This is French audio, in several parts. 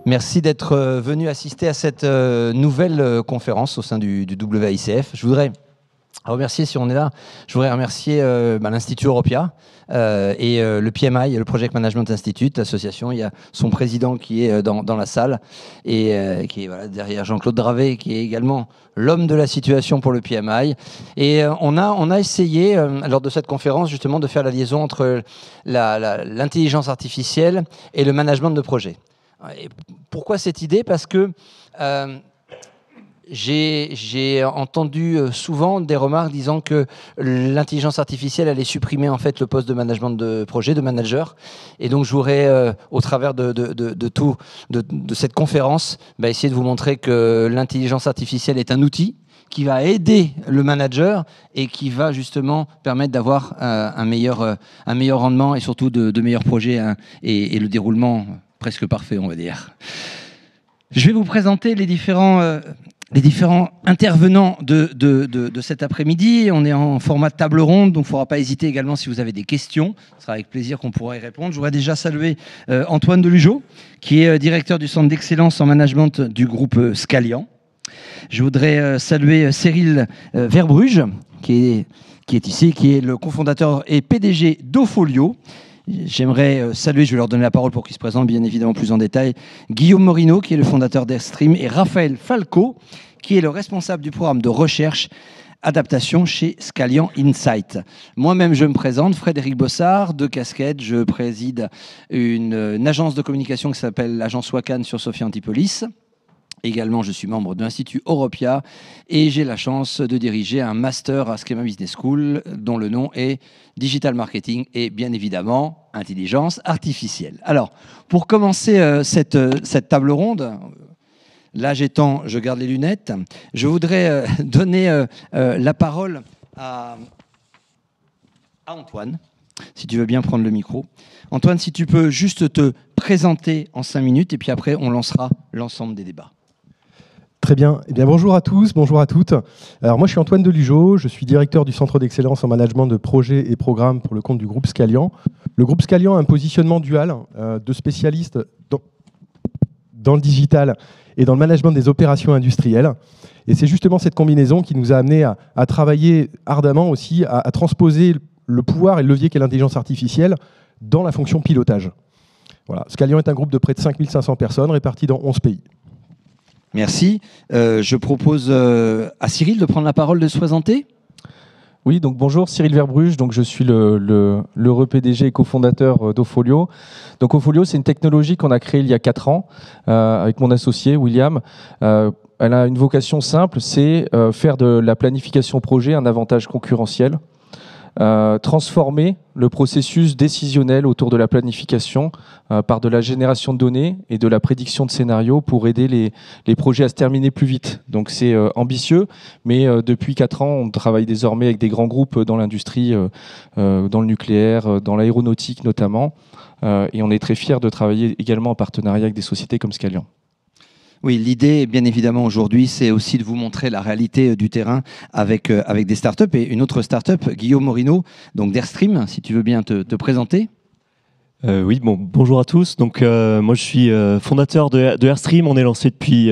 Merci d'être venu assister à cette nouvelle conférence au sein du WICF. Je voudrais remercier, si on est là, je voudrais remercier l'Institut Europia et le PMI, le Project Management Institute, l'association. Il y a son président qui est dans la salle et qui est derrière Jean-Claude Dravet, qui est également l'homme de la situation pour le PMI. Et on a essayé, lors de cette conférence, justement, de faire la liaison entre l'intelligence artificielle et le management de projet. Et pourquoi cette idée ? Parce que j'ai entendu souvent des remarques disant que l'intelligence artificielle allait supprimer en fait le poste de management de projet, de manager. Et donc je voudrais, au travers de cette conférence, essayer de vous montrer que l'intelligence artificielle est un outil qui va aider le manager et qui va justement permettre d'avoir un meilleur rendement et surtout de meilleurs projets et le déroulement presque parfait, on va dire. Je vais vous présenter les différents intervenants de cet après-midi. On est en format table ronde, donc il ne faudra pas hésiter également si vous avez des questions. Ce sera avec plaisir qu'on pourra y répondre. Je voudrais déjà saluer Antoine Delugeot, qui est directeur du Centre d'excellence en management du groupe Scalian. Je voudrais saluer Cyril Verbruge, qui est ici, qui est le cofondateur et PDG d'Ofolio. J'aimerais saluer, je vais leur donner la parole pour qu'ils se présentent bien évidemment plus en détail, Guillaume Morino, qui est le fondateur d'Airstream, et Raphaël Falco, qui est le responsable du programme de recherche adaptation chez Scalian Insight. Moi-même, je me présente, Frédéric Bossard, de casquettes. Je préside une agence de communication qui s'appelle l'agence Wacan sur Sophia Antipolis. Également, je suis membre de l'Institut Europia et j'ai la chance de diriger un master à Schema Business School dont le nom est Digital Marketing et bien évidemment Intelligence Artificielle. Alors, pour commencer cette table ronde, l'âge étant, je garde les lunettes, je voudrais donner la parole à Antoine, si tu veux bien prendre le micro. Antoine, si tu peux juste te présenter en 5 minutes et puis après, on lancera l'ensemble des débats. Très bien. Eh bien, bonjour à tous, bonjour à toutes. Alors moi, je suis Antoine Delugeot, je suis directeur du Centre d'excellence en management de projets et programmes pour le compte du groupe Scalian. Le groupe Scalian a un positionnement dual de spécialistes dans le digital et dans le management des opérations industrielles. Et c'est justement cette combinaison qui nous a amené à travailler ardemment aussi, à transposer le pouvoir et le levier qu'est l'intelligence artificielle dans la fonction pilotage. Voilà. Scalian est un groupe de près de 5500 personnes réparties dans 11 pays. Merci. Je propose à Cyril de prendre la parole, de se présenter. Oui, donc bonjour, Cyril Verbruge, donc je suis l'heureux PDG et cofondateur d'Ofolio. Donc Ofolio, c'est une technologie qu'on a créée il y a 4 ans avec mon associé William. Elle a une vocation simple, c'est faire de la planification projet un avantage concurrentiel. Transformer le processus décisionnel autour de la planification par de la génération de données et de la prédiction de scénarios pour aider les projets à se terminer plus vite. Donc c'est ambitieux, mais depuis 4 ans, on travaille désormais avec des grands groupes dans l'industrie, dans le nucléaire, dans l'aéronautique notamment, et on est très fiers de travailler également en partenariat avec des sociétés comme Scalian. Oui, l'idée, bien évidemment, aujourd'hui, c'est aussi de vous montrer la réalité du terrain avec des startups. Et une autre startup, Guillaume Morino, donc d'Airstream, si tu veux bien te présenter. Oui, bonjour à tous. Donc, moi, je suis fondateur de Airstream. On est lancé depuis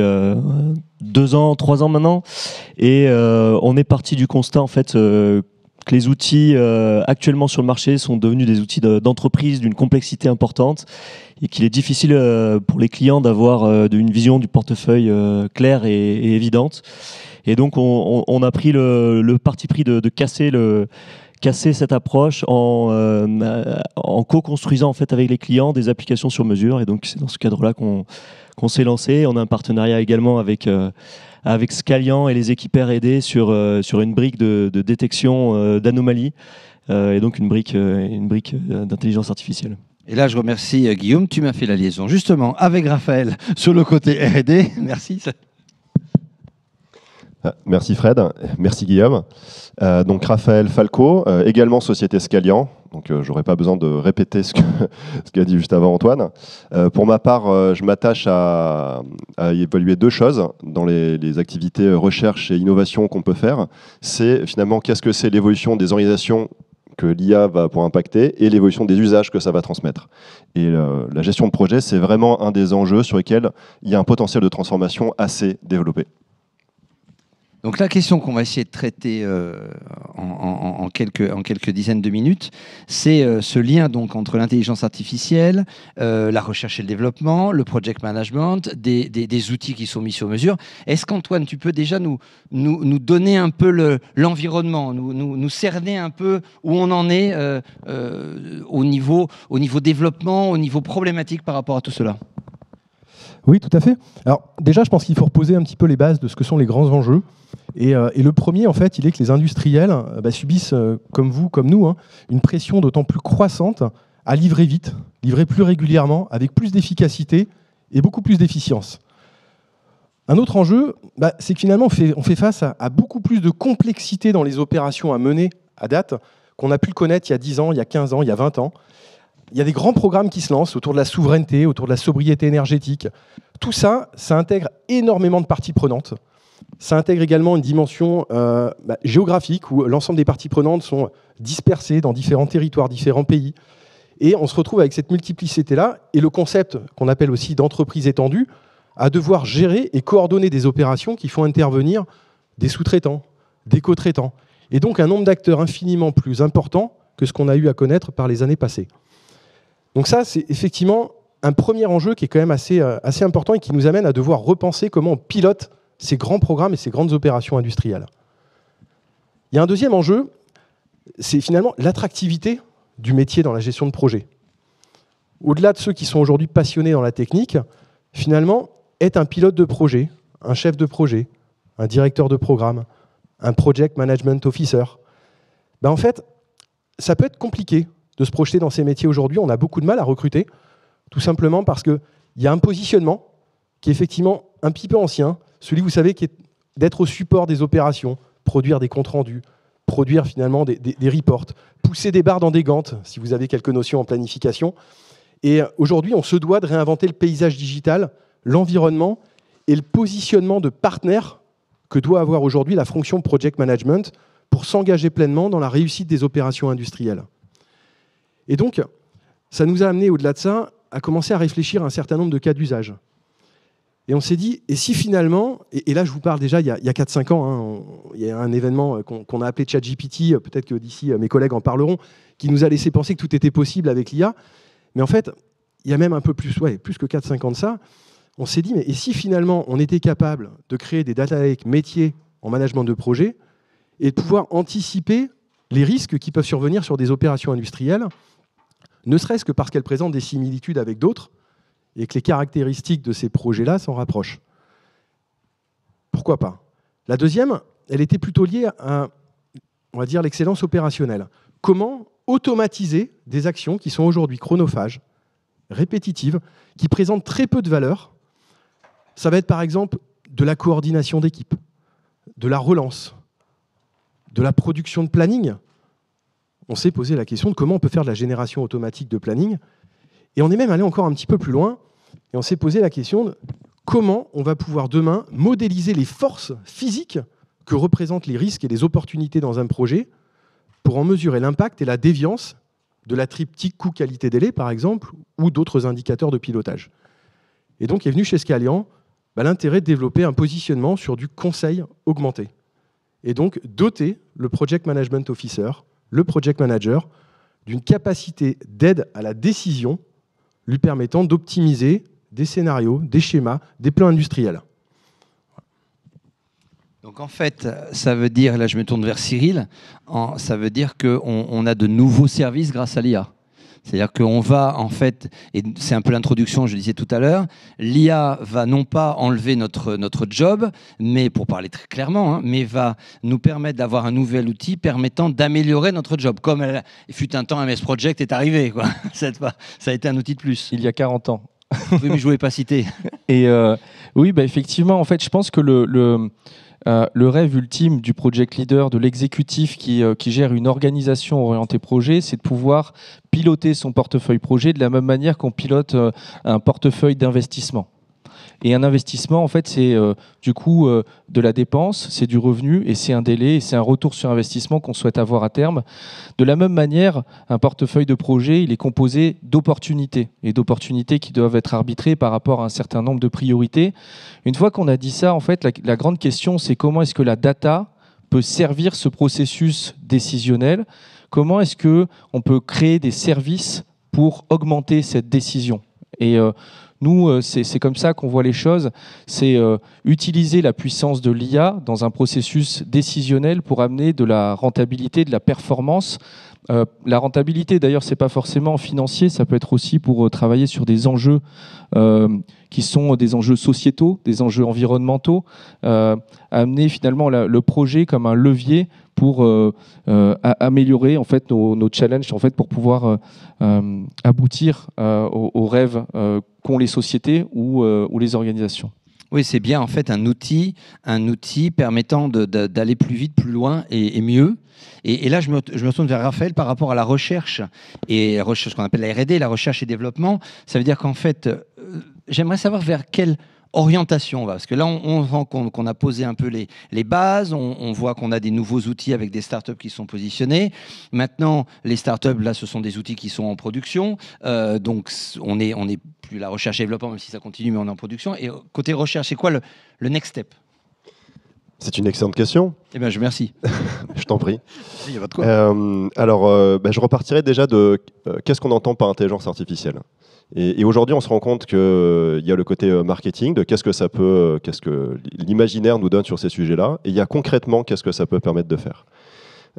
2 ans, 3 ans maintenant. Et on est parti du constat, en fait, que les outils actuellement sur le marché sont devenus des outils d'entreprise d'une complexité importante et qu'il est difficile pour les clients d'avoir une vision du portefeuille claire et évidente. Et donc, on a pris le parti pris de casser cette approche en co-construisant en fait avec les clients des applications sur mesure. Et donc, c'est dans ce cadre-là qu'on s'est lancé. On a un partenariat également avec Scalian et les équipes R&D sur une brique de détection d'anomalies et donc une brique d'intelligence artificielle. Et là, je remercie Guillaume, tu m'as fait la liaison justement avec Raphaël sur le côté R&D. Merci. Merci Fred, merci Guillaume. Donc Raphaël Falco, également société Scalian. Donc j'aurais pas besoin de répéter ce qu'a dit juste avant Antoine. Pour ma part, je m'attache à évaluer 2 choses dans les activités recherche et innovation qu'on peut faire. C'est finalement qu'est-ce que c'est l'évolution des organisations que l'IA va pouvoir impacter et l'évolution des usages que ça va transmettre. Et la gestion de projet, c'est vraiment un des enjeux sur lesquels il y a un potentiel de transformation assez développé. Donc la question qu'on va essayer de traiter en quelques dizaines de minutes, c'est ce lien donc entre l'intelligence artificielle, la recherche et le développement, le project management, des outils qui sont mis sur mesure. Est-ce qu'Antoine, tu peux déjà nous donner un peu l'environnement, nous cerner un peu où on en est au niveau développement, au niveau problématique par rapport à tout cela? Oui, tout à fait. Alors déjà, je pense qu'il faut reposer un petit peu les bases de ce que sont les grands enjeux. Et le premier, en fait, il est que les industriels subissent, comme vous, comme nous, une pression d'autant plus croissante à livrer vite, livrer plus régulièrement, avec plus d'efficacité et beaucoup plus d'efficience. Un autre enjeu, c'est que finalement, on fait face à beaucoup plus de complexité dans les opérations à mener à date qu'on a pu le connaître il y a 10 ans, il y a 15 ans, il y a 20 ans. Il y a des grands programmes qui se lancent autour de la souveraineté, autour de la sobriété énergétique. Tout ça, ça intègre énormément de parties prenantes. Ça intègre également une dimension géographique où l'ensemble des parties prenantes sont dispersées dans différents territoires, différents pays. Et on se retrouve avec cette multiplicité-là et le concept qu'on appelle aussi d'entreprise étendue à devoir gérer et coordonner des opérations qui font intervenir des sous-traitants, des co-traitants. Et donc un nombre d'acteurs infiniment plus important que ce qu'on a eu à connaître par les années passées. Donc ça, c'est effectivement un premier enjeu qui est quand même assez important et qui nous amène à devoir repenser comment on pilote ces grands programmes et ces grandes opérations industrielles. Il y a un deuxième enjeu, c'est finalement l'attractivité du métier dans la gestion de projet. Au-delà de ceux qui sont aujourd'hui passionnés dans la technique, finalement, être un pilote de projet, un chef de projet, un directeur de programme, un project management officer, en fait, ça peut être compliqué de se projeter dans ces métiers aujourd'hui. On a beaucoup de mal à recruter, tout simplement parce qu'il y a un positionnement qui est effectivement un petit peu ancien, celui, vous savez, qui est d'être au support des opérations, produire des comptes rendus, produire finalement des reports, pousser des barres dans des gantes, si vous avez quelques notions en planification. Et aujourd'hui, on se doit de réinventer le paysage digital, l'environnement et le positionnement de partenaire que doit avoir aujourd'hui la fonction project management pour s'engager pleinement dans la réussite des opérations industrielles. Et donc, ça nous a amené, au-delà de ça, à commencer à réfléchir à un certain nombre de cas d'usage. Et on s'est dit, et si finalement, et là je vous parle déjà il y a 4-5 ans, il y a un événement qu'on a appelé ChatGPT, peut-être que d'ici mes collègues en parleront, qui nous a laissé penser que tout était possible avec l'IA. Mais en fait, il y a même un peu plus que 4-5 ans de ça, on s'est dit, mais et si finalement on était capable de créer des data lakes métiers en management de projet et de pouvoir anticiper les risques qui peuvent survenir sur des opérations industrielles, ne serait-ce que parce qu'elles présentent des similitudes avec d'autres, et que les caractéristiques de ces projets-là s'en rapprochent. Pourquoi pas? La deuxième, elle était plutôt liée à, on va dire, l'excellence opérationnelle. Comment automatiser des actions qui sont aujourd'hui chronophages, répétitives, qui présentent très peu de valeur? Ça va être par exemple de la coordination d'équipe, de la relance, de la production de planning. On s'est posé la question de comment on peut faire de la génération automatique de planning. Et on est même allé encore un petit peu plus loin et on s'est posé la question de comment on va pouvoir demain modéliser les forces physiques que représentent les risques et les opportunités dans un projet pour en mesurer l'impact et la déviance de la triptyque coût-qualité-délai, par exemple, ou d'autres indicateurs de pilotage. Et donc est venu chez Scalian l'intérêt de développer un positionnement sur du conseil augmenté. Et donc doter le Project Management Officer, le Project Manager, d'une capacité d'aide à la décision lui permettant d'optimiser des scénarios, des schémas, des plans industriels. Donc en fait, ça veut dire, là je me tourne vers Cyril, ça veut dire qu'on a de nouveaux services grâce à l'IA. C'est-à-dire qu'on va, en fait, et c'est un peu l'introduction, je le disais tout à l'heure, l'IA va non pas enlever notre job, mais pour parler très clairement, mais va nous permettre d'avoir un nouvel outil permettant d'améliorer notre job. Comme il fut un temps, MS Project est arrivé, quoi. Ça a été un outil de plus. Il y a 40 ans. Oui, mais je ne voulais pas citer. Et oui, effectivement, en fait, je pense que le rêve ultime du project leader, de l'exécutif qui gère une organisation orientée projet, c'est de pouvoir piloter son portefeuille projet de la même manière qu'on pilote un portefeuille d'investissement. Et un investissement, en fait, c'est du coup de la dépense, c'est du revenu et c'est un délai et c'est un retour sur investissement qu'on souhaite avoir à terme. De la même manière, un portefeuille de projet, il est composé d'opportunités et d'opportunités qui doivent être arbitrées par rapport à un certain nombre de priorités. Une fois qu'on a dit ça, en fait, la grande question, c'est comment est-ce que la data peut servir ce processus décisionnel? Comment est-ce qu'on peut créer des services pour augmenter cette décision? Et nous, c'est comme ça qu'on voit les choses. C'est utiliser la puissance de l'IA dans un processus décisionnel pour amener de la rentabilité, de la performance. La rentabilité, d'ailleurs, c'est pas forcément financier, ça peut être aussi pour travailler sur des enjeux qui sont des enjeux sociétaux, des enjeux environnementaux, amener finalement le projet comme un levier pour améliorer en fait nos challenges en fait pour pouvoir aboutir aux rêves qu'ont les sociétés ou les organisations. Oui, c'est bien en fait un outil permettant d'aller plus vite, plus loin et mieux. Et là, je me tourne vers Raphaël par rapport à la recherche et ce qu'on appelle la R&D, la recherche et développement. Ça veut dire qu'en fait, j'aimerais savoir vers quelle orientation on va. Parce que là, on voit qu'on a posé un peu les bases, on voit qu'on a des nouveaux outils avec des startups qui sont positionnés. Maintenant, les startups, là, ce sont des outils qui sont en production. Donc, on est plus la recherche et développement, même si ça continue, mais on est en production. Et côté recherche, c'est quoi le next step? C'est une excellente question. Eh bien, je remercie. Je t'en prie. Il y a pas de quoi. Je repartirai déjà de qu'est-ce qu'on entend par intelligence artificielle. Et aujourd'hui, on se rend compte qu'il y a le côté marketing, de qu'est-ce que l'imaginaire nous donne sur ces sujets-là, et il y a concrètement qu'est-ce que ça peut permettre de faire.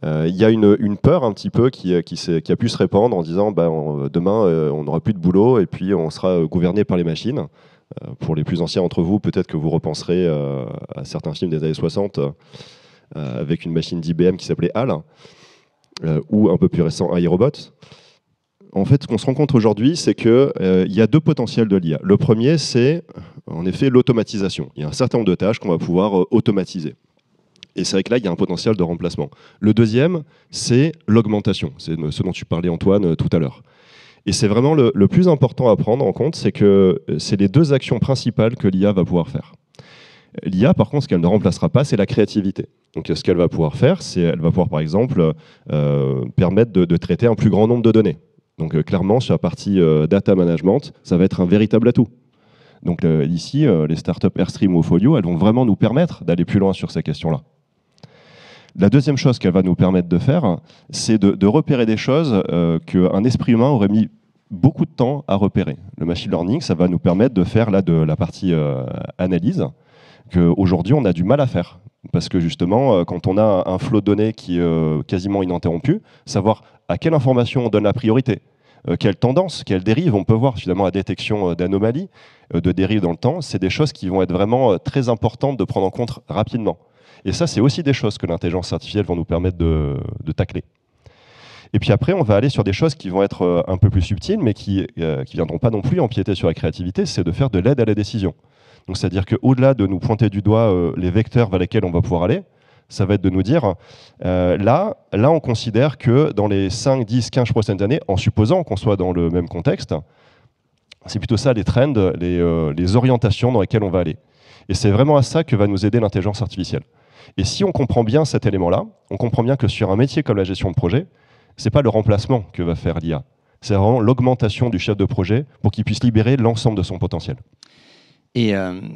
Il y a une peur un petit peu qui a pu se répandre en disant demain, on n'aura plus de boulot et puis on sera gouverné par les machines. Pour les plus anciens d'entre vous, peut-être que vous repenserez à certains films des années 60 avec une machine d'IBM qui s'appelait HAL, ou un peu plus récent, iRobot. En fait, ce qu'on se rend compte aujourd'hui, c'est qu'il y a deux potentiels de l'IA. Le premier, c'est en effet l'automatisation. Il y a un certain nombre de tâches qu'on va pouvoir automatiser. Et c'est vrai que là, il y a un potentiel de remplacement. Le deuxième, c'est l'augmentation. C'est ce dont tu parlais, Antoine, tout à l'heure. Et c'est vraiment le plus important à prendre en compte, c'est que c'est les deux actions principales que l'IA va pouvoir faire. L'IA, par contre, ce qu'elle ne remplacera pas, c'est la créativité. Donc, ce qu'elle va pouvoir faire, c'est elle va pouvoir, par exemple, permettre de traiter un plus grand nombre de données. Donc, clairement, sur la partie data management, ça va être un véritable atout. Donc, ici, les startups Airstream ou Folio, elles vont vraiment nous permettre d'aller plus loin sur ces questions-là. La deuxième chose qu'elle va nous permettre de faire, c'est de repérer des choses qu'un esprit humain aurait mis beaucoup de temps à repérer. Le machine learning, ça va nous permettre de faire là, de la partie analyse qu'aujourd'hui on a du mal à faire. Parce que justement, quand on a un flot de données qui est quasiment ininterrompu, savoir à quelle information on donne la priorité, quelle tendance, quelle dérive, on peut voir finalement la détection d'anomalies, de dérives dans le temps, c'est des choses qui vont être vraiment très importantes de prendre en compte rapidement. Et ça, c'est aussi des choses que l'intelligence artificielle va nous permettre de tacler. Et puis après, on va aller sur des choses qui vont être un peu plus subtiles, mais qui viendront pas non plus empiéter sur la créativité, c'est de faire de l'aide à la décision. Donc, c'est-à-dire qu'au-delà de nous pointer du doigt les vecteurs vers lesquels on va pouvoir aller, ça va être de nous dire, là, on considère que dans les 5, 10, 15 prochaines années, en supposant qu'on soit dans le même contexte, c'est plutôt ça les trends, les orientations dans lesquelles on va aller. Et c'est vraiment à ça que va nous aider l'intelligence artificielle. Et si on comprend bien cet élément-là, on comprend bien que sur un métier comme la gestion de projet, ce n'est pas le remplacement que va faire l'IA, c'est vraiment l'augmentation du chef de projet pour qu'il puisse libérer l'ensemble de son potentiel. Et on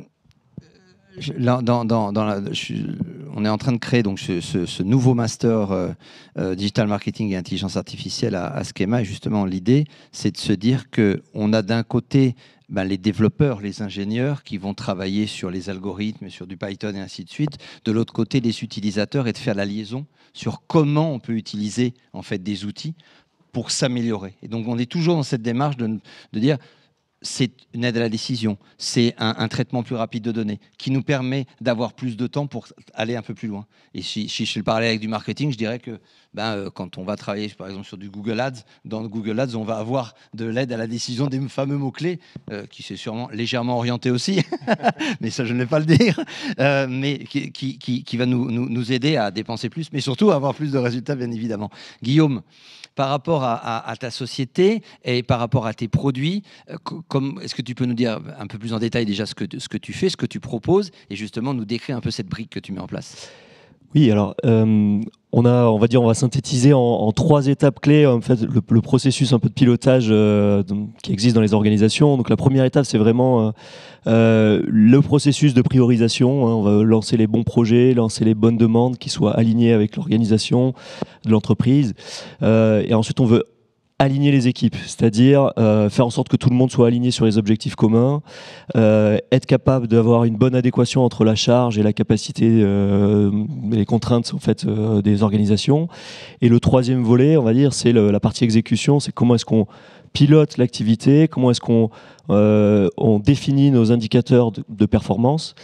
est en train de créer donc ce nouveau master digital marketing et intelligence artificielle à Schema. Et justement, l'idée, c'est de se dire qu'on a d'un côté les développeurs, les ingénieurs qui vont travailler sur les algorithmes, sur du Python et ainsi de suite. De l'autre côté, les utilisateurs, et de faire la liaison sur comment on peut utiliser en fait des outils pour s'améliorer. Et donc, on est toujours dans cette démarche de dire c'est une aide à la décision, c'est un traitement plus rapide de données qui nous permet d'avoir plus de temps pour aller un peu plus loin. Et si je fais le parallèle avec du marketing, je dirais que quand on va travailler par exemple sur du Google Ads, dans Google Ads, on va avoir de l'aide à la décision des fameux mots-clés, qui c'est sûrement légèrement orienté aussi, mais ça je ne vais pas le dire, mais qui va nous aider à dépenser plus, mais surtout à avoir plus de résultats bien évidemment. Guillaume, par rapport à ta société et par rapport à tes produits, est-ce que tu peux nous dire un peu plus en détail déjà ce que tu fais, ce que tu proposes, et justement nous décrire un peu cette brique que tu mets en place? Oui, alors on va synthétiser en 3 étapes clés en fait le processus un peu de pilotage qui existe dans les organisations. Donc la première étape, c'est vraiment le processus de priorisation. On va lancer les bons projets, lancer les bonnes demandes qui soient alignées avec l'organisation de l'entreprise. Et ensuite, on veut aligner les équipes, c'est-à-dire faire en sorte que tout le monde soit aligné sur les objectifs communs, être capable d'avoir une bonne adéquation entre la charge et la capacité, les contraintes en fait des organisations. Et le 3e volet, on va dire, c'est la partie exécution, c'est comment est-ce qu'on pilote l'activité, comment est-ce qu'on on définit nos indicateurs de performance.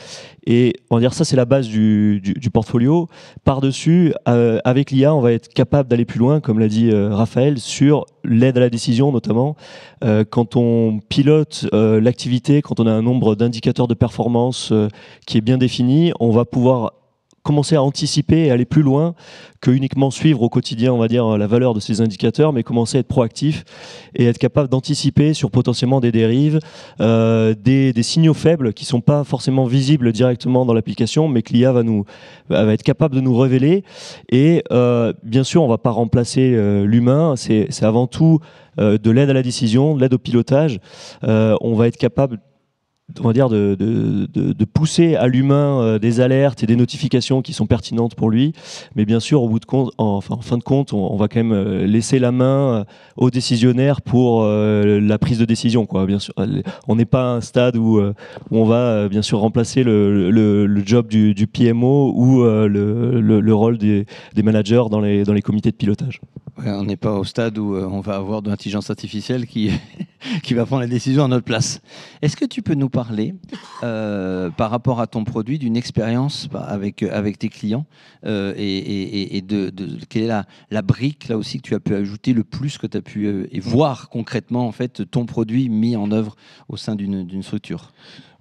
Et on va dire ça, c'est la base du portfolio. Par-dessus, avec l'IA, on va être capable d'aller plus loin, comme l'a dit Raphaël, sur l'aide à la décision notamment. Quand on pilote l'activité, quand on a un nombre d'indicateurs de performance qui est bien défini, on va pouvoir commencer à anticiper et aller plus loin que uniquement suivre au quotidien, on va dire, la valeur de ces indicateurs, mais commencer à être proactif et être capable d'anticiper sur potentiellement des dérives, des signaux faibles qui ne sont pas forcément visibles directement dans l'application, mais que l'IA va être capable de nous révéler. Et bien sûr, on ne va pas remplacer l'humain, c'est avant tout de l'aide à la décision, de l'aide au pilotage. On va être capable, on va dire, de pousser à l'humain des alertes et des notifications qui sont pertinentes pour lui. Mais bien sûr, en fin de compte, on va quand même laisser la main aux décisionnaires pour la prise de décision, quoi. Bien sûr, on n'est pas à un stade où on va bien sûr remplacer le job du PMO ou le rôle des managers dans les comités de pilotage. Ouais, on n'est pas au stade où on va avoir de l'intelligence artificielle qui va prendre les décisions à notre place. Est-ce que tu peux nous parler, par rapport à ton produit, d'une expérience avec tes clients et de quelle est la brique là aussi que tu as pu ajouter le plus que tu as pu et voir concrètement en fait ton produit mis en œuvre au sein d'une structure?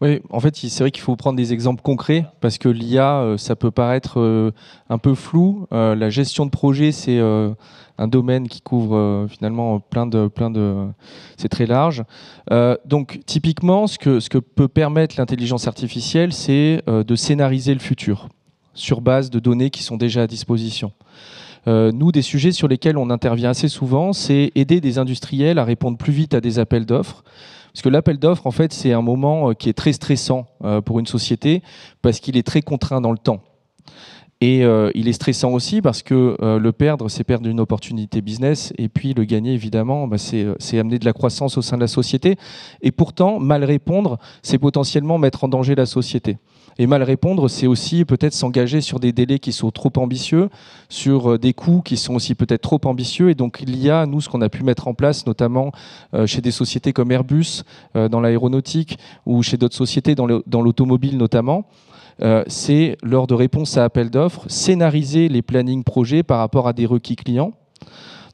Oui, en fait, c'est vrai qu'il faut prendre des exemples concrets parce que l'IA, ça peut paraître un peu flou. La gestion de projet, c'est un domaine qui couvre finalement plein de. C'est très large. Donc, typiquement, ce que peut permettre l'intelligence artificielle, c'est de scénariser le futur sur base de données qui sont déjà à disposition. Nous, des sujets sur lesquels on intervient assez souvent, c'est aider des industriels à répondre plus vite à des appels d'offres. Parce que l'appel d'offres, en fait, c'est un moment qui est très stressant pour une société parce qu'il est très contraint dans le temps. Et il est stressant aussi parce que le perdre, c'est perdre une opportunité business. Et puis le gagner, évidemment, c'est amener de la croissance au sein de la société. Et pourtant, mal répondre, c'est potentiellement mettre en danger la société. Et mal répondre, c'est aussi peut-être s'engager sur des délais qui sont trop ambitieux, sur des coûts qui sont aussi peut-être trop ambitieux. Et donc, il y a, nous, ce qu'on a pu mettre en place, notamment chez des sociétés comme Airbus, dans l'aéronautique, ou chez d'autres sociétés, dans l'automobile notamment, c'est, lors de réponse à appel d'offres, scénariser les plannings projets par rapport à des requis clients.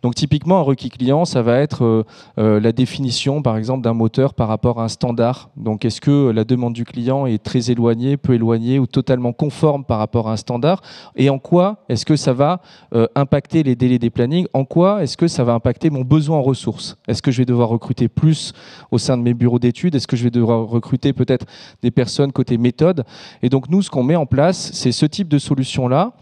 Donc typiquement, un requis client, ça va être la définition, par exemple, d'un moteur par rapport à un standard. Donc est-ce que la demande du client est très éloignée, peu éloignée ou totalement conforme par rapport à un standard? Et en quoi est-ce que ça va impacter les délais des plannings? En quoi est-ce que ça va impacter mon besoin en ressources? Est-ce que je vais devoir recruter plus au sein de mes bureaux d'études? Est-ce que je vais devoir recruter peut-être des personnes côté méthode? Et donc nous, ce qu'on met en place, c'est ce type de solution-là.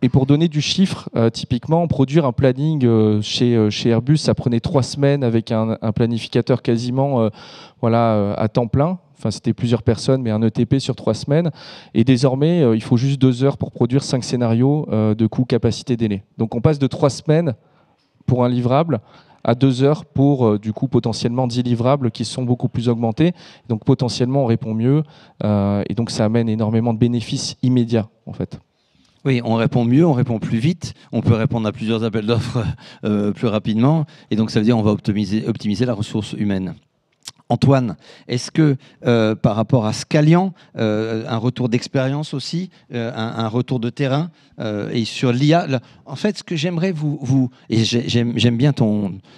Et pour donner du chiffre, typiquement, produire un planning chez Airbus, ça prenait 3 semaines avec un planificateur quasiment à temps plein. Enfin, c'était plusieurs personnes, mais un ETP sur 3 semaines. Et désormais, il faut juste 2 heures pour produire 5 scénarios de coût, capacité, délai. Donc on passe de 3 semaines pour un livrable à 2 heures pour, du coup, potentiellement 10 livrables qui sont beaucoup plus augmentés. Donc potentiellement, on répond mieux. Et donc ça amène énormément de bénéfices immédiats, en fait. Oui, on répond mieux, on répond plus vite, on peut répondre à plusieurs appels d'offres plus rapidement, et donc ça veut dire qu'on va optimiser la ressource humaine. Antoine, est-ce que par rapport à Scalian, un retour d'expérience aussi, un retour de terrain, et sur l'IA, en fait, ce que j'aimerais et j'aime bien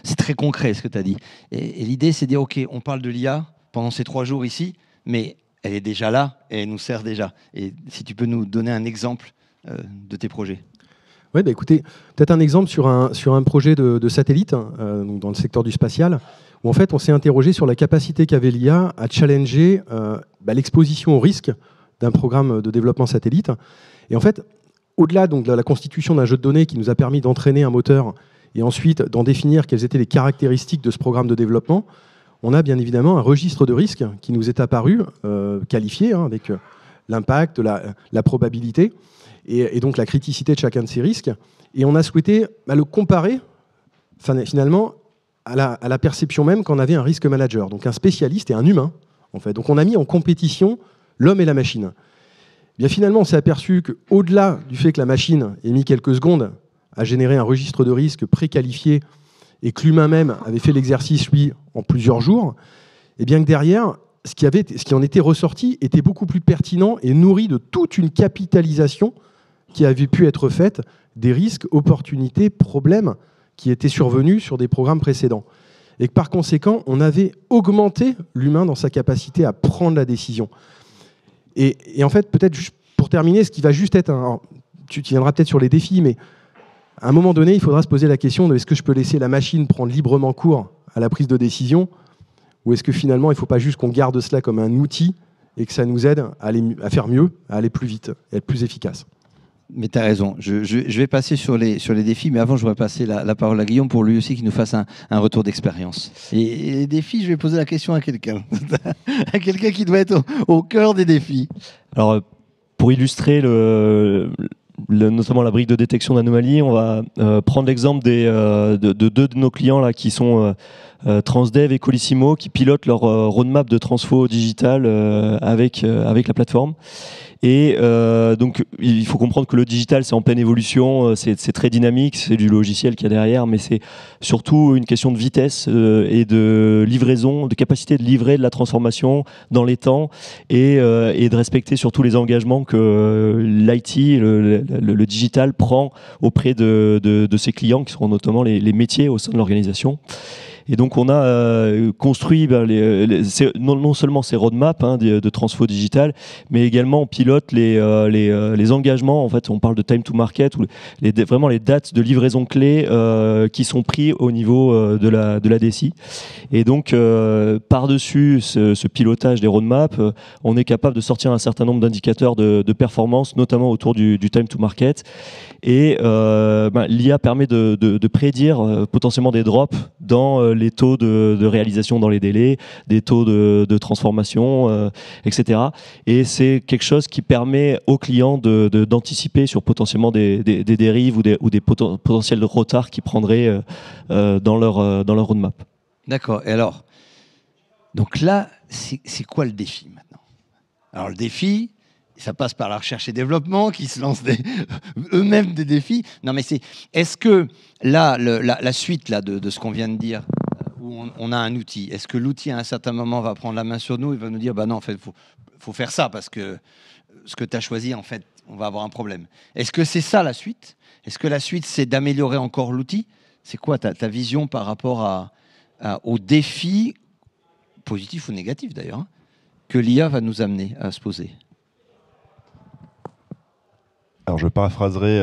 c'est très concret ce que tu as dit, et l'idée c'est de dire, ok, on parle de l'IA pendant ces 3 jours ici, mais elle est déjà là, et elle nous sert déjà. Et si tu peux nous donner un exemple de tes projets. Oui, écoutez, peut-être un exemple sur un projet de satellite donc dans le secteur du spatial, où en fait on s'est interrogé sur la capacité qu'avait l'IA à challenger l'exposition au risque d'un programme de développement satellite. Et en fait, au-delà donc de la constitution d'un jeu de données qui nous a permis d'entraîner un moteur et ensuite d'en définir quelles étaient les caractéristiques de ce programme de développement, on a bien évidemment un registre de risques qui nous est apparu, qualifié, avec l'impact, la probabilité, et donc la criticité de chacun de ces risques. Et on a souhaité le comparer finalement à la perception même qu'en avait un risque manager, donc un spécialiste et un humain, en fait. Donc on a mis en compétition l'homme et la machine. Bien, finalement, on s'est aperçu qu'au-delà du fait que la machine ait mis quelques secondes à générer un registre de risque préqualifié et que l'humain même avait fait l'exercice, lui, en plusieurs jours, et bien que derrière, ce qui en était ressorti était beaucoup plus pertinent et nourri de toute une capitalisation qui avait pu être faite des risques, opportunités, problèmes qui étaient survenus sur des programmes précédents. Et que par conséquent, on avait augmenté l'humain dans sa capacité à prendre la décision. Et en fait, peut-être pour terminer, ce qui va juste être... Alors, tu viendras peut-être sur les défis, mais à un moment donné, il faudra se poser la question de est-ce que je peux laisser la machine prendre librement cours à la prise de décision, ou est-ce que finalement, il ne faut pas juste qu'on garde cela comme un outil et que ça nous aide à faire mieux, à aller plus vite, à être plus efficace. Mais tu as raison. Je vais passer sur les défis, mais avant, je voudrais passer la parole à Guillaume pour lui aussi qui nous fasse un retour d'expérience. Et les défis, je vais poser la question à quelqu'un. À quelqu'un qui doit être au cœur des défis. Alors, pour illustrer notamment la brique de détection d'anomalies, on va prendre l'exemple de deux de nos clients là, qui sont Transdev et Colissimo, qui pilotent leur roadmap de transfo digital avec la plateforme. Et donc, il faut comprendre que le digital, c'est en pleine évolution, c'est très dynamique, c'est du logiciel qu'il y a derrière, mais c'est surtout une question de vitesse et de livraison, de capacité de livrer de la transformation dans les temps et de respecter surtout les engagements que l'IT, le digital prend auprès de ses clients, qui seront notamment les métiers au sein de l'organisation. Et donc on a construit non seulement ces roadmaps de transfo digital, mais également on pilote les engagements. En fait, on parle de time to market, ou vraiment les dates de livraison clés qui sont pris au niveau de la DSI. Et donc par-dessus ce pilotage des roadmaps, on est capable de sortir un certain nombre d'indicateurs de performance, notamment autour du time to market. Et l'IA permet de prédire potentiellement des drops dans les taux de réalisation dans les délais, des taux de transformation, etc. Et c'est quelque chose qui permet aux clients d'anticiper sur potentiellement des dérives ou des potentiels retards qu'ils prendraient dans leur roadmap. D'accord. Et alors, donc là, c'est quoi le défi maintenant? Alors le défi, ça passe par la recherche et développement, qui se lancent eux-mêmes des défis. Non, mais est-ce que là, la suite là, de ce qu'on vient de dire, où on a un outil, est-ce que l'outil, à un certain moment, va prendre la main sur nous et va nous dire, bah non, en fait, faut faire ça, parce que ce que tu as choisi, en fait, on va avoir un problème. Est-ce que c'est ça la suite? Est-ce que la suite, c'est d'améliorer encore l'outil? C'est quoi ta vision par rapport aux défis, positifs ou négatifs d'ailleurs, que l'IA va nous amener à se poser? Alors je paraphraserai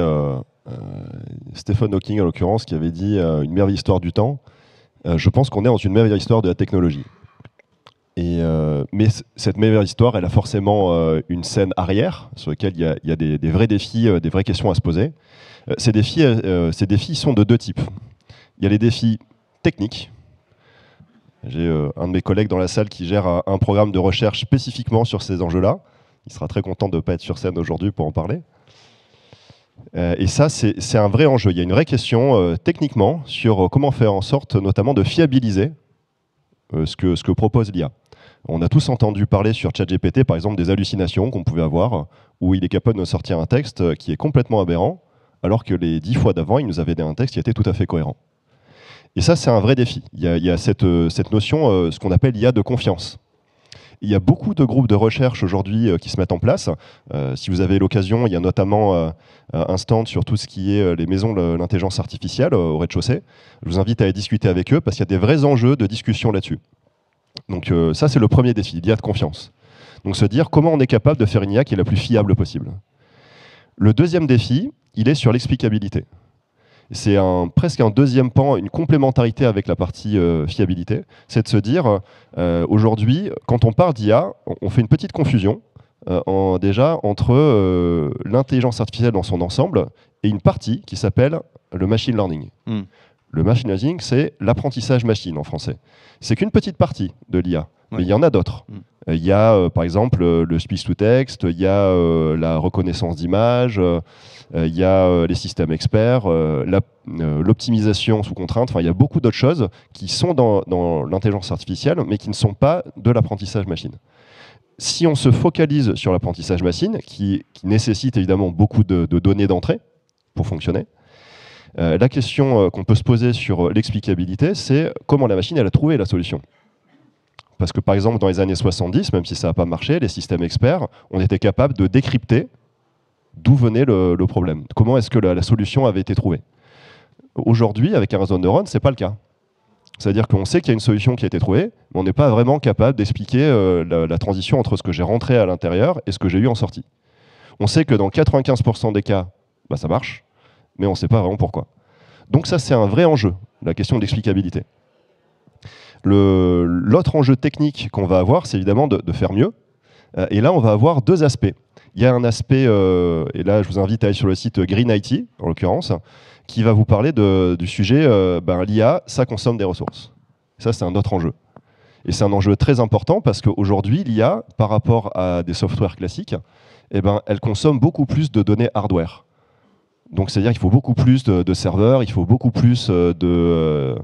Stephen Hawking en l'occurrence, qui avait dit une merveilleuse histoire du temps. Je pense qu'on est dans une merveilleuse histoire de la technologie. Mais cette merveilleuse histoire, elle a forcément une scène arrière sur laquelle il y a des vrais défis, des vraies questions à se poser. Ces défis sont de deux types. Il y a les défis techniques. J'ai un de mes collègues dans la salle qui gère un programme de recherche spécifiquement sur ces enjeux-là. Il sera très content de ne pas être sur scène aujourd'hui pour en parler. Et ça, c'est un vrai enjeu. Il y a une vraie question techniquement sur comment faire en sorte notamment de fiabiliser ce que propose l'IA. On a tous entendu parler sur ChatGPT, par exemple, des hallucinations qu'on pouvait avoir, où il est capable de nous sortir un texte qui est complètement aberrant, alors que les 10 fois d'avant, il nous avait donné un texte qui était tout à fait cohérent. Et ça, c'est un vrai défi. Il y a cette notion, ce qu'on appelle l'IA de confiance. Il y a beaucoup de groupes de recherche aujourd'hui qui se mettent en place. Si vous avez l'occasion, il y a notamment un stand sur tout ce qui est les maisons de l'intelligence artificielle au rez-de-chaussée. Je vous invite à aller discuter avec eux parce qu'il y a des vrais enjeux de discussion là-dessus. Donc ça, c'est le premier défi, l'IA de confiance. Donc se dire comment on est capable de faire une IA qui est la plus fiable possible. Le deuxième défi, il est sur l'explicabilité. C'est presque un deuxième pan, une complémentarité avec la partie fiabilité. C'est de se dire, aujourd'hui, quand on parle d'IA, on fait une petite confusion déjà entre l'intelligence artificielle dans son ensemble et une partie qui s'appelle le machine learning. Le machine learning, c'est l'apprentissage machine en français. C'est qu'une petite partie de l'IA, mais il y en a d'autres. Il y a par exemple le speech-to-text, il y a la reconnaissance d'images, il y a les systèmes experts, l'optimisation sous contrainte. Enfin, il y a beaucoup d'autres choses qui sont dans l'intelligence artificielle, mais qui ne sont pas de l'apprentissage machine. Si on se focalise sur l'apprentissage machine, qui nécessite évidemment beaucoup de données d'entrée pour fonctionner, la question qu'on peut se poser sur l'explicabilité, c'est comment la machine elle a trouvé la solution. Parce que par exemple, dans les années 70, même si ça n'a pas marché, les systèmes experts, on était capable de décrypter d'où venait le problème. Comment est-ce que la solution avait été trouvée. Aujourd'hui, avec un réseau de neurones, ce n'est pas le cas. C'est-à-dire qu'on sait qu'il y a une solution qui a été trouvée, mais on n'est pas vraiment capable d'expliquer la transition entre ce que j'ai rentré à l'intérieur et ce que j'ai eu en sortie. On sait que dans 95% des cas, ça marche, mais on ne sait pas vraiment pourquoi. Donc ça, c'est un vrai enjeu, la question de l'explicabilité. L'autre enjeu technique qu'on va avoir, c'est évidemment de faire mieux. Et là, on va avoir deux aspects. Il y a un aspect, et là, je vous invite à aller sur le site Green IT, en l'occurrence, qui va vous parler du sujet, l'IA, ça consomme des ressources. Ça, c'est un autre enjeu. Et c'est un enjeu très important parce qu'aujourd'hui, l'IA, par rapport à des softwares classiques, elle consomme beaucoup plus de données hardware. Donc, c'est-à-dire qu'il faut beaucoup plus de serveurs, il faut beaucoup plus de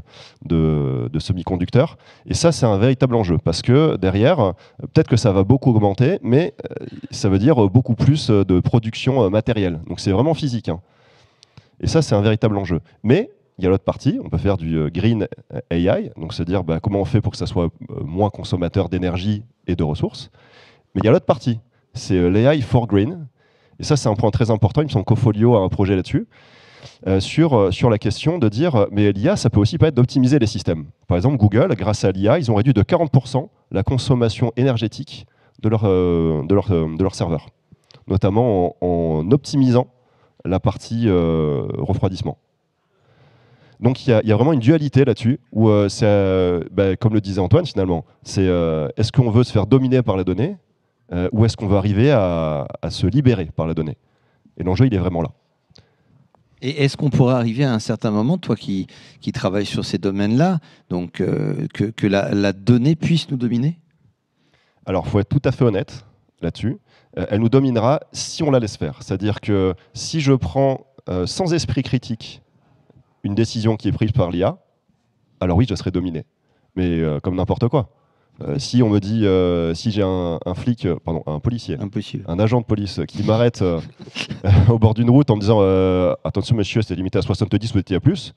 semi-conducteurs. Et ça, c'est un véritable enjeu. Parce que derrière, peut-être que ça va beaucoup augmenter, mais ça veut dire beaucoup plus de production matérielle. Donc, c'est vraiment physique. Et ça, c'est un véritable enjeu. Mais il y a l'autre partie, on peut faire du green AI, donc c'est-à-dire comment on fait pour que ça soit moins consommateur d'énergie et de ressources. Mais il y a l'autre partie, c'est l'AI for green. Et ça, c'est un point très important. Il me semble qu'Opholio a un projet là-dessus, sur la question de dire, mais l'IA, ça peut aussi permettre d'optimiser les systèmes. Par exemple, Google, grâce à l'IA, ils ont réduit de 40% la consommation énergétique de leur serveur, notamment en optimisant la partie refroidissement. Donc il y a vraiment une dualité là-dessus, où comme le disait Antoine finalement, c'est est-ce qu'on veut se faire dominer par les données ou est-ce qu'on veut arriver à se libérer par la donnée. Et l'enjeu, il est vraiment là. Et est-ce qu'on pourrait arriver à un certain moment, toi qui travailles sur ces domaines-là, donc que la donnée puisse nous dominer? Alors, il faut être tout à fait honnête là-dessus. Elle nous dominera si on la laisse faire. C'est-à-dire que si je prends sans esprit critique une décision qui est prise par l'IA, alors oui, je serai dominé. Mais comme n'importe quoi. Si on me dit, si j'ai un policier, un agent de police qui m'arrête au bord d'une route en me disant attention monsieur, c'est limité à 70, vous étiez à plus,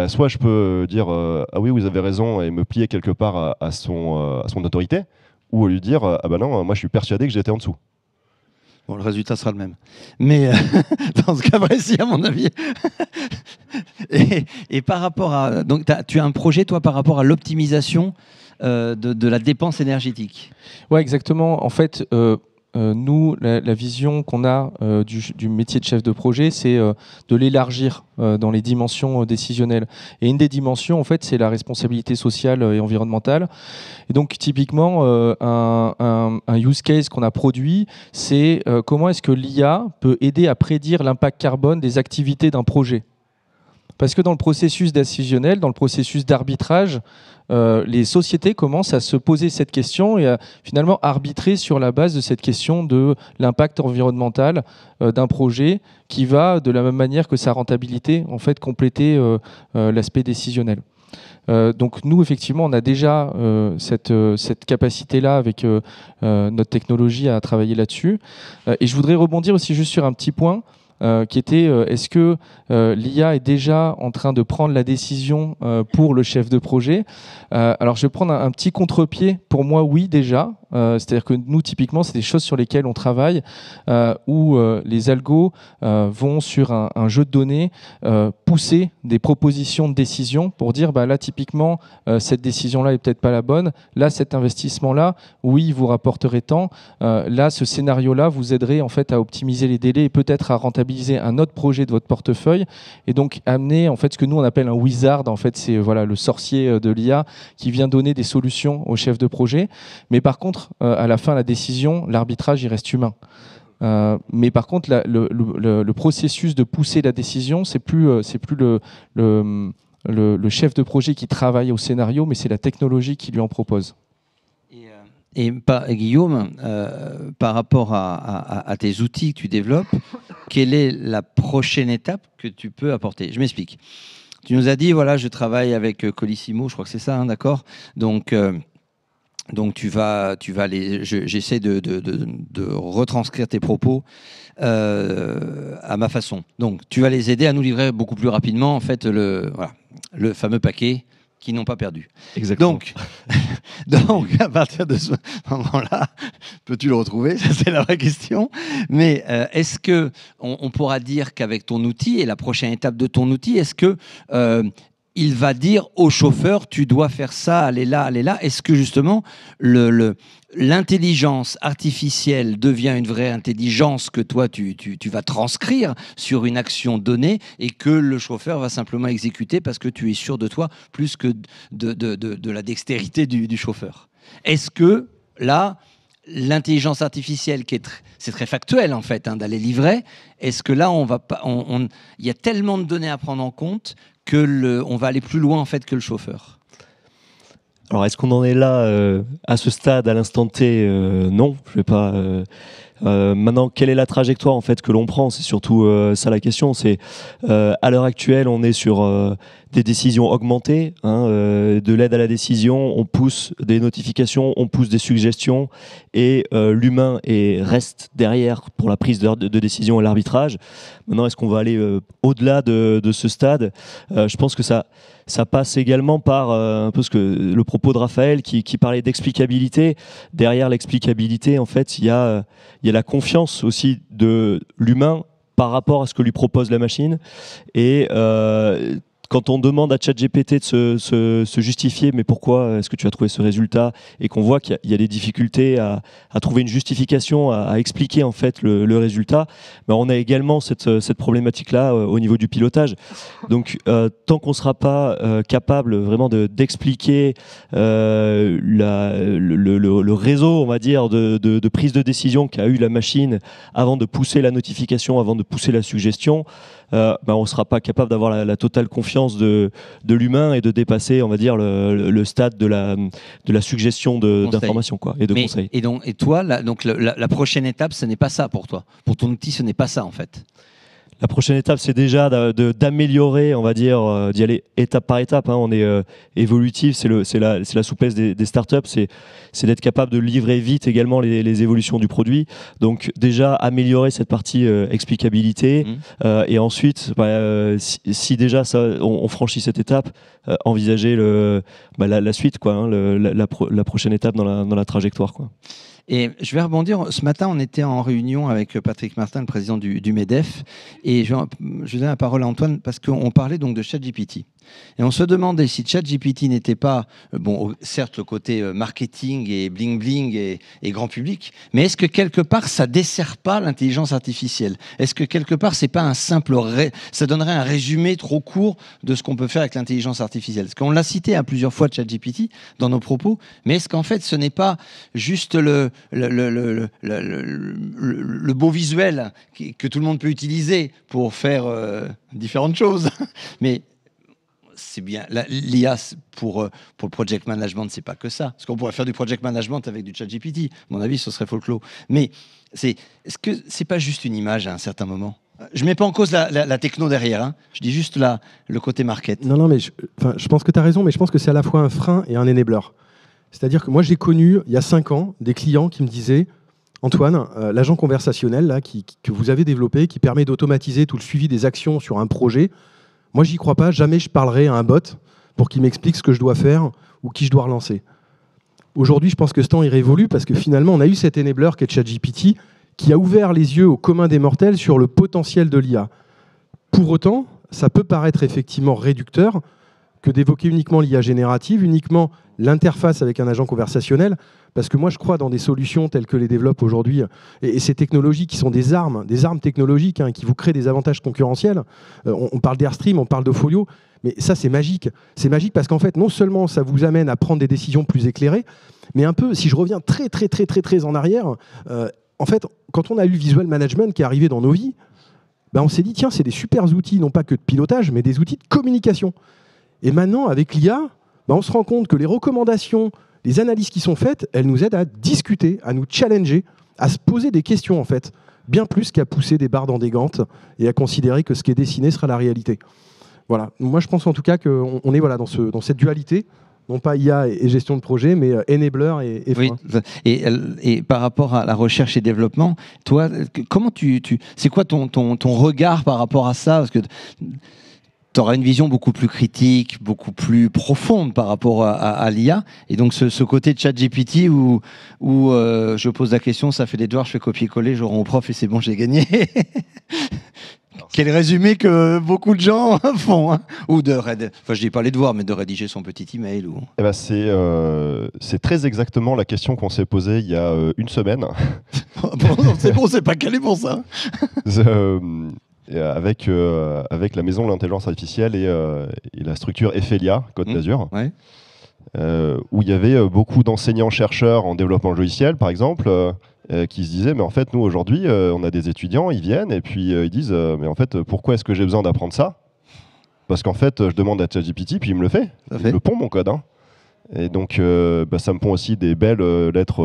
soit je peux dire ah oui, vous avez raison et me plier quelque part à son autorité, ou lui dire ah non, moi je suis persuadé que j'étais en dessous. Bon, le résultat sera le même. Mais dans ce cas précis, à mon avis. et par rapport à... Donc, tu as un projet, toi, par rapport à l'optimisation de la dépense énergétique. Ouais, exactement. En fait, nous, la vision qu'on a du métier de chef de projet, c'est de l'élargir dans les dimensions décisionnelles. Et une des dimensions, en fait, c'est la responsabilité sociale et environnementale. Et donc, typiquement, un use case qu'on a produit, c'est comment est-ce que l'IA peut aider à prédire l'impact carbone des activités d'un projet. Parce que dans le processus décisionnel, dans le processus d'arbitrage, les sociétés commencent à se poser cette question et à finalement arbitrer sur la base de cette question de l'impact environnemental d'un projet qui va, de la même manière que sa rentabilité, en fait, compléter l'aspect décisionnel. Donc nous, effectivement, on a déjà cette capacité-là avec notre technologie à travailler là-dessus. Et je voudrais rebondir aussi juste sur un petit point. Qui était est-ce que l'IA est déjà en train de prendre la décision pour le chef de projet. Alors je vais prendre un petit contre-pied. Pour moi, oui, déjà. C'est-à-dire que nous, typiquement, c'est des choses sur lesquelles on travaille, où les algos vont sur un jeu de données pousser des propositions de décision pour dire, bah, là, typiquement, cette décision-là est peut-être pas la bonne. Là, cet investissement-là, oui, vous rapporterez tant. Là, ce scénario-là vous aiderait en fait à optimiser les délais et peut-être à rentabiliser un autre projet de votre portefeuille. Et donc amener en fait ce que nous on appelle un wizard. En fait, c'est voilà le sorcier de l'IA qui vient donner des solutions aux chefs de projet. Mais par contre, à la fin, la décision, l'arbitrage, il reste humain. Mais par contre, le processus de pousser la décision, c'est plus le chef de projet qui travaille au scénario, mais c'est la technologie qui lui en propose. Et Guillaume, par rapport à tes outils que tu développes, quelle est la prochaine étape que tu peux apporter? Je m'explique. Tu nous as dit, voilà, je travaille avec Colissimo, je crois que c'est ça, hein, d'accord? Donc j'essaie de retranscrire tes propos à ma façon. Donc tu vas les aider à nous livrer beaucoup plus rapidement en fait le fameux paquet qu'ils n'ont pas perdu. Exactement. Donc à partir de ce moment-là, peux-tu le retrouver? Ça c'est la vraie question. Mais est-ce que on pourra dire qu'avec ton outil et la prochaine étape de ton outil, est-ce que il va dire au chauffeur, tu dois faire ça, allez là. Est-ce que justement l'intelligence artificielle devient une vraie intelligence que toi tu vas transcrire sur une action donnée et que le chauffeur va simplement exécuter parce que tu es sûr de toi plus que de la dextérité du chauffeur? Est-ce que là, l'intelligence artificielle, c'est très factuel en fait, hein, d'aller livrer, est-ce que là il y a tellement de données à prendre en compte on va aller plus loin en fait que le chauffeur? Alors, est-ce qu'on en est là à ce stade, à l'instant T? Non, je vais pas. Maintenant, quelle est la trajectoire en fait que l'on prend? C'est surtout ça la question. C'est à l'heure actuelle, on est sur des décisions augmentées, hein, de l'aide à la décision. On pousse des notifications, on pousse des suggestions, et l'humain reste derrière pour la prise de décision et l'arbitrage. Maintenant, est-ce qu'on va aller au-delà de ce stade? Je pense que ça passe également par un peu le propos de Raphaël qui parlait d'explicabilité. Derrière l'explicabilité, en fait, il y a la confiance aussi de l'humain par rapport à ce que lui propose la machine. Et quand on demande à ChatGPT de se justifier, mais pourquoi est-ce que tu as trouvé ce résultat, et qu'on voit qu'il y a des difficultés à trouver une justification, à expliquer en fait le résultat, ben on a également cette problématique-là au niveau du pilotage. Donc tant qu'on ne sera pas capable vraiment d'expliquer le réseau, on va dire, de prise de décision qu'a eu la machine avant de pousser la notification, avant de pousser la suggestion, on ne sera pas capable d'avoir la totale confiance de l'humain et de dépasser, on va dire, le stade de la suggestion d'information, quoi, et de conseils. Et toi, la prochaine étape, ce n'est pas ça pour toi. Pour ton outil, ce n'est pas ça en fait. La prochaine étape, c'est déjà d'améliorer, on va dire, d'y aller étape par étape. Hein. On est évolutif, c'est la souplesse des startups, c'est d'être capable de livrer vite également les évolutions du produit. Donc déjà, améliorer cette partie explicabilité. Et ensuite, si déjà on franchit cette étape, envisager la suite, quoi, hein, la prochaine étape dans la trajectoire, quoi. Et je vais rebondir. Ce matin, on était en réunion avec Patrick Martin, le président du MEDEF, et je donne la parole à Antoine parce qu'on parlait donc de ChatGPT. Et on se demandait si ChatGPT n'était pas, certes le côté marketing et bling-bling et grand public, mais est-ce que quelque part ça dessert pas l'intelligence artificielle? Est-ce que quelque part c'est pas un simple ça donnerait un résumé trop court de ce qu'on peut faire avec l'intelligence artificielle? Parce qu'on l'a cité à plusieurs fois ChatGPT dans nos propos, mais est-ce qu'en fait ce n'est pas juste le beau visuel que tout le monde peut utiliser pour faire différentes choses, mais c'est bien. L'IA pour le project management, c'est pas que ça. Parce qu'on pourrait faire du project management avec du ChatGPT. À mon avis, ce serait folklore. Mais est-ce que c'est pas juste une image à un certain moment? Je mets pas en cause la techno derrière. Hein. Je dis juste le côté market. Non, mais je pense que tu as raison, mais je pense que c'est à la fois un frein et un enabler. C'est-à-dire que moi, j'ai connu, il y a 5 ans, des clients qui me disaient « Antoine, l'agent conversationnel là, que vous avez développé, qui permet d'automatiser tout le suivi des actions sur un projet, moi, j'y crois pas. Jamais je parlerai à un bot pour qu'il m'explique ce que je dois faire ou qui je dois relancer. » Aujourd'hui, je pense que ce temps est révolu parce que finalement, on a eu cet enabler qui est ChatGPT qui a ouvert les yeux au commun des mortels sur le potentiel de l'IA. Pour autant, ça peut paraître effectivement réducteur que d'évoquer uniquement l'IA générative, uniquement l'interface avec un agent conversationnel, parce que moi je crois dans des solutions telles que les développent aujourd'hui, et ces technologies qui sont des armes technologiques qui vous créent des avantages concurrentiels. On parle d'Airstream, on parle d'Opholio, mais ça c'est magique. C'est magique parce qu'en fait, non seulement ça vous amène à prendre des décisions plus éclairées, mais un peu, si je reviens très en arrière, en fait, quand on a eu le visual management qui est arrivé dans nos vies, ben on s'est dit, tiens, c'est des super outils, non pas que de pilotage, mais des outils de communication. Et maintenant, avec l'IA, ben on se rend compte que les recommandations, les analyses qui sont faites, elles nous aident à discuter, à nous challenger, à se poser des questions, en fait, bien plus qu'à pousser des barres dans des gantes et à considérer que ce qui est dessiné sera la réalité. Voilà. Moi, je pense en tout cas qu'on est voilà, dans cette dualité, non pas IA et gestion de projet, mais enabler et frein. Oui. Et par rapport à la recherche et développement, toi, comment c'est quoi ton regard par rapport à ça? Parce que tu auras une vision beaucoup plus critique, beaucoup plus profonde par rapport à l'IA. Et donc, ce côté de ChatGPT où je pose la question, ça fait des devoirs, je fais copier-coller, je rends au prof et c'est bon, j'ai gagné. Quel résumé que beaucoup de gens font. Ou enfin, je dis pas les devoirs, mais de rédiger son petit email. Eh ben c'est très exactement la question qu'on s'est posée il y a une semaine. C'est bon, c'est pas calé pour ça. Avec la maison de l'intelligence artificielle et la structure Ephelia, Côte d'Azur, ouais. Où il y avait beaucoup d'enseignants-chercheurs en développement logiciel, par exemple, qui se disaient, mais en fait, nous, aujourd'hui, on a des étudiants, ils viennent, et puis ils disent, mais en fait, pourquoi est-ce que j'ai besoin d'apprendre ça? Parce qu'en fait, je demande à ChatGPT, puis il me le fait. Il me pond mon code. Et donc, ça me pond aussi des belles lettres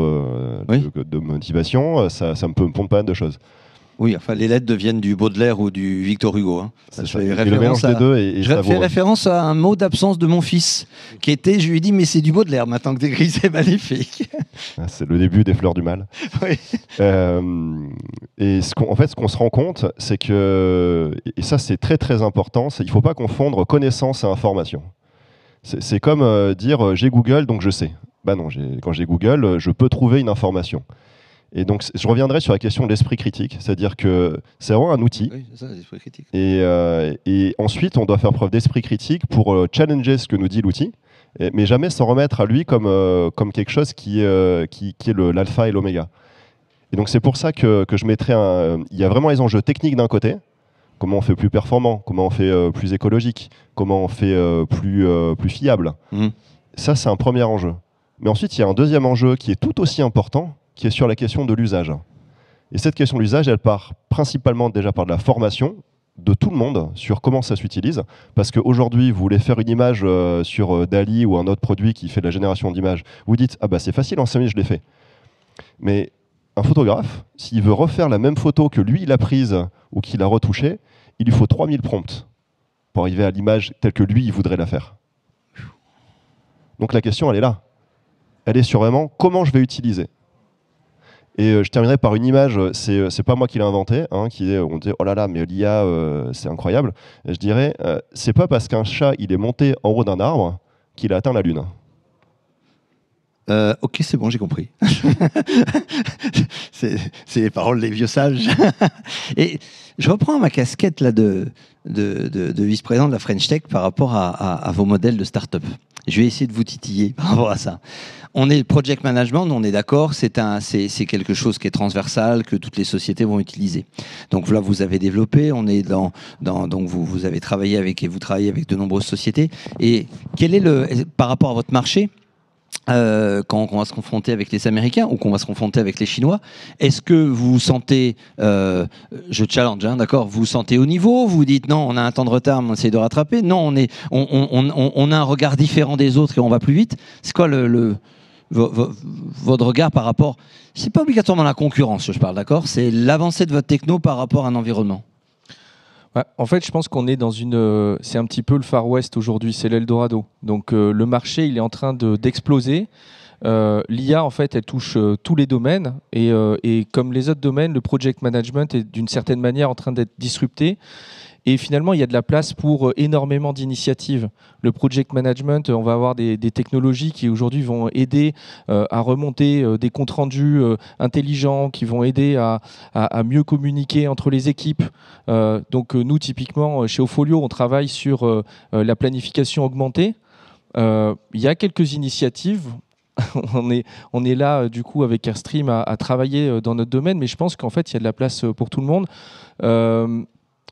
de motivation, ça me peut me pondre pas mal de choses. Oui, enfin, les lettres deviennent du Baudelaire ou du Victor Hugo. Ça fait référence des deux je fais référence à un mot d'absence de mon fils, qui était, je lui ai dit, mais c'est du Baudelaire, maintenant que t'écris, c'est magnifique. C'est le début des fleurs du mal. Oui. Et ce qu'on se rend compte, c'est que, et ça c'est très important, il ne faut pas confondre connaissance et information. C'est comme dire j'ai Google, donc je sais. Bah non, quand j'ai Google, je peux trouver une information. Et donc, je reviendrai sur la question de l'esprit critique, c'est-à-dire que c'est vraiment un outil. Oui, c'est ça, l'esprit critique. Et ensuite, on doit faire preuve d'esprit critique pour challenger ce que nous dit l'outil, mais jamais s'en remettre à lui comme quelque chose qui est l'alpha et l'oméga. Et donc, c'est pour ça que je mettrais il y a vraiment les enjeux techniques d'un côté, comment on fait plus performant, comment on fait plus écologique, comment on fait plus fiable. Ça, c'est un premier enjeu. Mais ensuite, il y a un deuxième enjeu qui est tout aussi important, qui est sur la question de l'usage. Et cette question de l'usage, elle part principalement déjà par de la formation de tout le monde sur comment ça s'utilise. Parce qu'aujourd'hui, vous voulez faire une image sur DALL-E ou un autre produit qui fait de la génération d'images. Vous dites, ah bah c'est facile, en 5 minutes je l'ai fait. Mais un photographe, s'il veut refaire la même photo que lui, il a prise ou qu'il a retouchée, il lui faut 3000 prompts pour arriver à l'image telle que lui, il voudrait la faire. Donc la question, elle est là. Elle est sur vraiment comment je vais utiliser. Et je terminerai par une image, c'est pas moi qui l'ai inventée, on dit oh là là, mais l'IA, c'est incroyable. Et je dirais, c'est pas parce qu'un chat il est monté en haut d'un arbre qu'il a atteint la Lune. Ok, c'est bon, j'ai compris. c'est les paroles des vieux sages. Et je reprends ma casquette là, de vice-président de la French Tech par rapport à vos modèles de start-up. Je vais essayer de vous titiller par rapport à ça. On est le project management, on est d'accord, c'est quelque chose qui est transversal, que toutes les sociétés vont utiliser. Donc là, vous avez développé, on est donc vous avez travaillé avec et vous travaillez avec de nombreuses sociétés. Et quel est par rapport à votre marché, quand on va se confronter avec les Américains ou qu'on va se confronter avec les Chinois, est-ce que vous vous sentez, je challenge, d'accord, vous vous sentez au niveau, vous dites non, on a un temps de retard, mais on essaie de rattraper, non, on a un regard différent des autres et on va plus vite. C'est quoi votre regard par rapport, c'est pas obligatoirement la concurrence, je parle, d'accord, c'est l'avancée de votre techno par rapport à un environnement. Ouais, en fait, je pense qu'on est c'est un petit peu le Far West aujourd'hui, c'est l'Eldorado. Donc le marché, il est en train d'exploser. L'IA, en fait, elle touche tous les domaines et comme les autres domaines, le project management est d'une certaine manière en train d'être disrupté. Et finalement, il y a de la place pour énormément d'initiatives. Le project management, on va avoir des technologies qui aujourd'hui vont aider à remonter des comptes rendus intelligents, qui vont aider à mieux communiquer entre les équipes. Donc nous, typiquement, chez Ofolio, on travaille sur la planification augmentée. Il y a quelques initiatives. on est là, du coup, avec Airstream, à travailler dans notre domaine, mais je pense qu'en fait, il y a de la place pour tout le monde.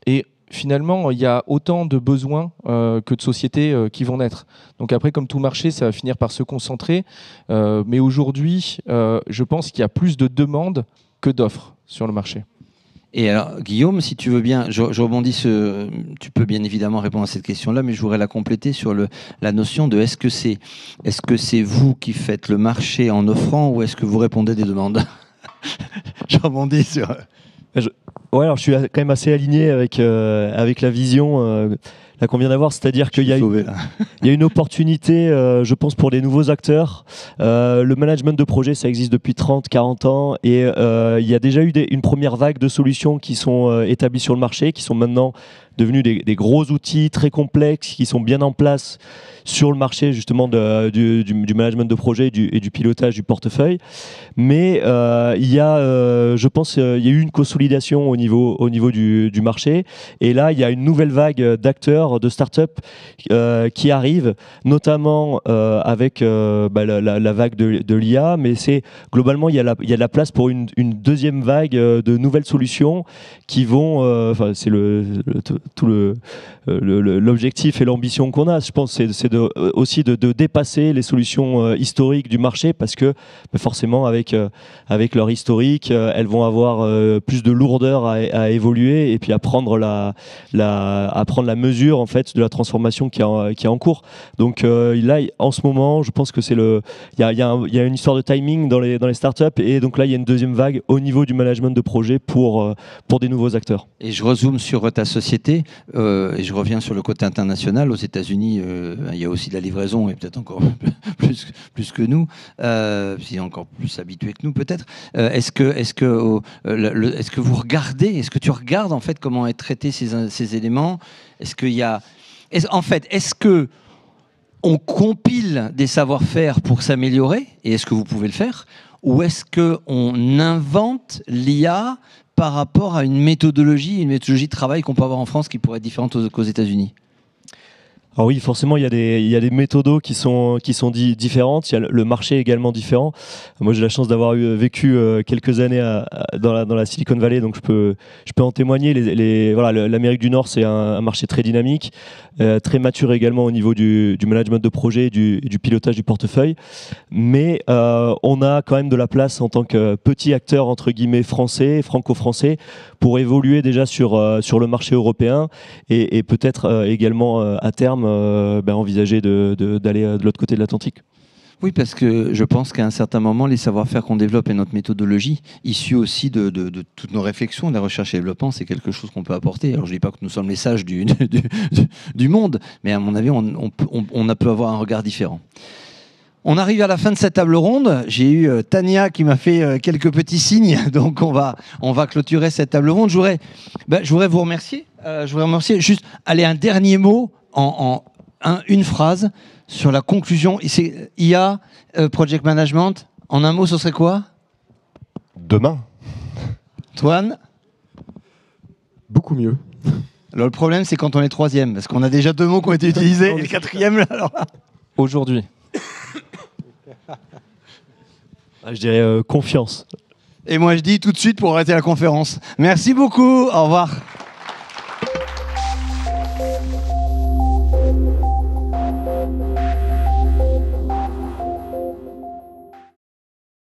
Et finalement, il y a autant de besoins que de sociétés qui vont naître. Donc après, comme tout marché, ça va finir par se concentrer. Mais aujourd'hui, je pense qu'il y a plus de demandes que d'offres sur le marché. Et alors, Guillaume, si tu veux bien, je rebondis, tu peux bien évidemment répondre à cette question-là, mais je voudrais la compléter sur la notion de est-ce que c'est vous qui faites le marché en offrant ou est-ce que vous répondez des demandes? Je rebondis sur... Ouais, alors je suis quand même assez aligné avec la vision là qu'on vient d'avoir, c'est-à-dire qu'il y a une opportunité, je pense, pour les nouveaux acteurs. Le management de projet, ça existe depuis 30, 40 ans et il y a déjà eu une première vague de solutions qui sont établies sur le marché, qui sont maintenant devenus des gros outils très complexes qui sont bien en place sur le marché justement du management de projet et du pilotage du portefeuille. Mais il y a, je pense, il y a eu une consolidation au niveau du marché. Et là, il y a une nouvelle vague d'acteurs, de start-up qui arrivent, notamment avec la vague de l'IA. Mais c'est globalement, il y a de la place pour une deuxième vague de nouvelles solutions qui vont, c'est tout l'objectif et l'ambition qu'on a, je pense, c'est aussi de dépasser les solutions historiques du marché parce que forcément avec leur historique, elles vont avoir plus de lourdeur à évoluer et puis à prendre la mesure en fait de la transformation qui est en cours. Donc là, en ce moment, je pense que il y a une histoire de timing dans les startups et donc là il y a une deuxième vague au niveau du management de projet pour des nouveaux acteurs. Et je rezoome sur ta société et je reviens sur le côté international. Aux États-Unis, il y a aussi de la livraison et peut-être encore plus que nous, c'est encore plus habitué que nous peut-être. Est-ce que vous regardez, est-ce que tu regardes en fait comment est traité ces éléments? Est-ce que on compile des savoir-faire pour s'améliorer et est-ce que vous pouvez le faire? Ou est-ce qu'on invente l'IA par rapport à une méthodologie de travail qu'on peut avoir en France qui pourrait être différente qu'aux États-Unis? Alors oui, forcément, il y a des méthodos qui sont différentes. Il y a le marché également différent. Moi, j'ai la chance d'avoir vécu quelques années dans la Silicon Valley, donc je peux en témoigner. Voilà, l'Amérique du Nord, c'est un marché très dynamique, très mature également au niveau du management de projet, du pilotage du portefeuille. Mais on a quand même de la place en tant que petit acteur entre guillemets français, franco-français, pour évoluer déjà sur le marché européen et peut-être également à terme envisager d'aller de l'autre côté de l'Atlantique. Oui, parce que je pense qu'à un certain moment, les savoir-faire qu'on développe et notre méthodologie, issue aussi de toutes nos réflexions, de la recherche et développement, c'est quelque chose qu'on peut apporter. Alors je ne dis pas que nous sommes les sages du monde, mais à mon avis, on peut avoir un regard différent. On arrive à la fin de cette table ronde. J'ai eu Tania qui m'a fait quelques petits signes, donc on va clôturer cette table ronde. Je voudrais vous remercier. Juste, allez, un dernier mot une phrase sur la conclusion. C'est IA, Project Management. En un mot, ce serait quoi? Demain. Toine? Beaucoup mieux. Alors le problème, c'est quand on est troisième, parce qu'on a déjà 2 mots qui ont été utilisés, et le quatrième, là, alors là. Aujourd'hui. Je dirais confiance. Et moi, je dis tout de suite pour arrêter la conférence. Merci beaucoup. Au revoir.